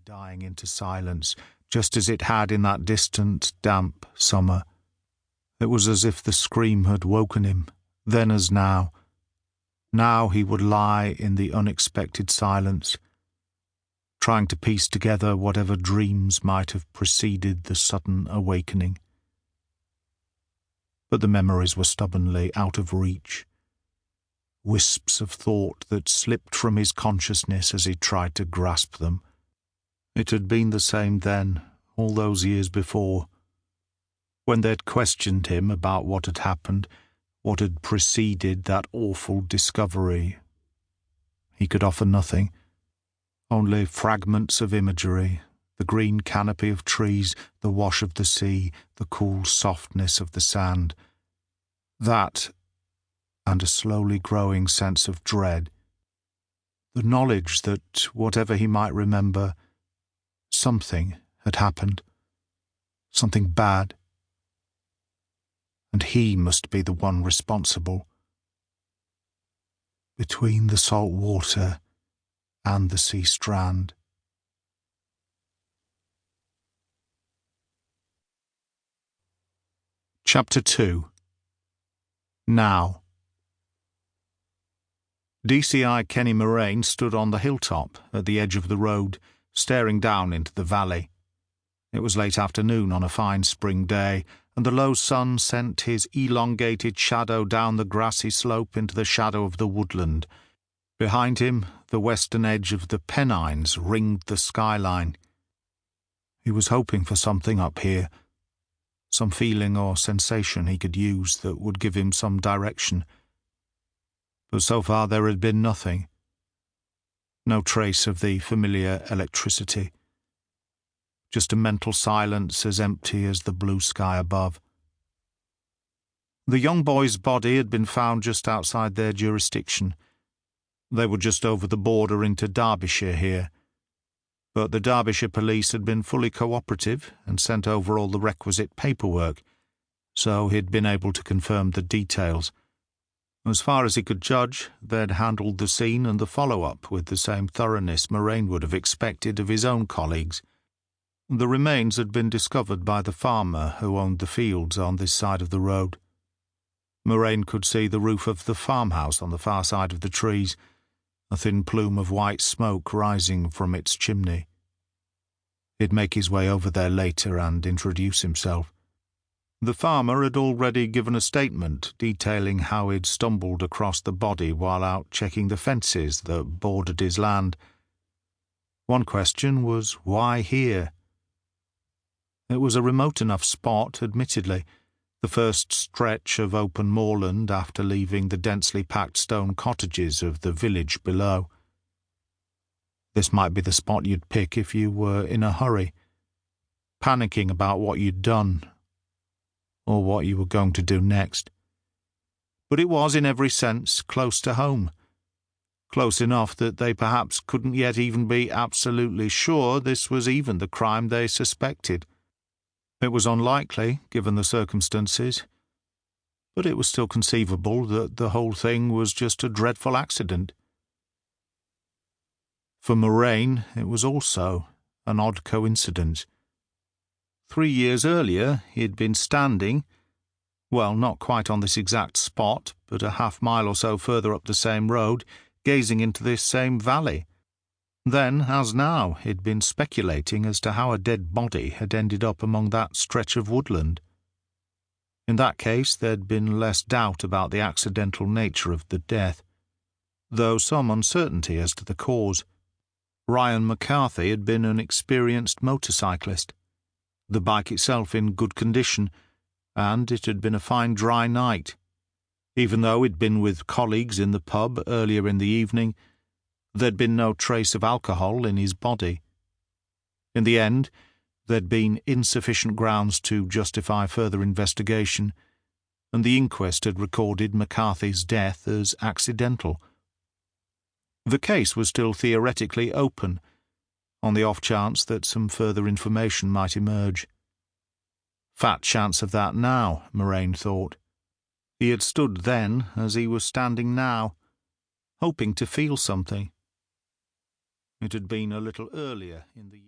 dying into silence, just as it had in that distant, damp summer. It was as if the scream had woken him, then as now. Now he would lie in the unexpected silence, trying to piece together whatever dreams might have preceded the sudden awakening. But the memories were stubbornly out of reach, wisps of thought that slipped from his consciousness as he tried to grasp them. It had been the same then, all those years before, when they'd questioned him about what had happened, what had preceded that awful discovery. He could offer nothing, only fragments of imagery, the green canopy of trees, the wash of the sea, the cool softness of the sand. That, and a slowly growing sense of dread. The knowledge that, whatever he might remember, something had happened, something bad, and he must be the one responsible. Between the salt water and the sea strand. Chapter 2. Now. DCI Kenny Murrain stood on the hilltop at the edge of the road, staring down into the valley. It was late afternoon on a fine spring day, and the low sun sent his elongated shadow down the grassy slope into the shadow of the woodland. Behind him, the western edge of the Pennines ringed the skyline. He was hoping for something up here, some feeling or sensation he could use that would give him some direction. But so far there had been nothing. No trace of the familiar electricity. Just a mental silence as empty as the blue sky above. The young boy's body had been found just outside their jurisdiction. They were just over the border into Derbyshire here. But the Derbyshire police had been fully cooperative and sent over all the requisite paperwork, so he'd been able to confirm the details. As far as he could judge, they'd handled the scene and the follow-up with the same thoroughness Murrain would have expected of his own colleagues. The remains had been discovered by the farmer who owned the fields on this side of the road. Murrain could see the roof of the farmhouse on the far side of the trees, a thin plume of white smoke rising from its chimney. He'd make his way over there later and introduce himself. The farmer had already given a statement detailing how he'd stumbled across the body while out checking the fences that bordered his land. One question was, why here? It was a remote enough spot, admittedly, the first stretch of open moorland after leaving the densely packed stone cottages of the village below. This might be the spot you'd pick if you were in a hurry, panicking about what you'd done, or what you were going to do next. But it was, in every sense, close to home. Close enough that they perhaps couldn't yet even be absolutely sure this was even the crime they suspected. It was unlikely, given the circumstances, but it was still conceivable that the whole thing was just a dreadful accident. For Murrain, it was also an odd coincidence. 3 years earlier, he had been standing, well, not quite on this exact spot, but a half-mile or so further up the same road, gazing into this same valley. Then, as now, he'd been speculating as to how a dead body had ended up among that stretch of woodland. In that case, there'd been less doubt about the accidental nature of the death, though some uncertainty as to the cause. Ryan McCarthy had been an experienced motorcyclist, the bike itself in good condition, and it had been a fine dry night. Even though he'd been with colleagues in the pub earlier in the evening, there'd been no trace of alcohol in his body. In the end, there'd been insufficient grounds to justify further investigation, and the inquest had recorded McCarthy's death as accidental. The case was still theoretically open, on the off chance that some further information might emerge. Fat chance of that now, Murrain thought. He had stood then as he was standing now, hoping to feel something. It had been a little earlier in the year.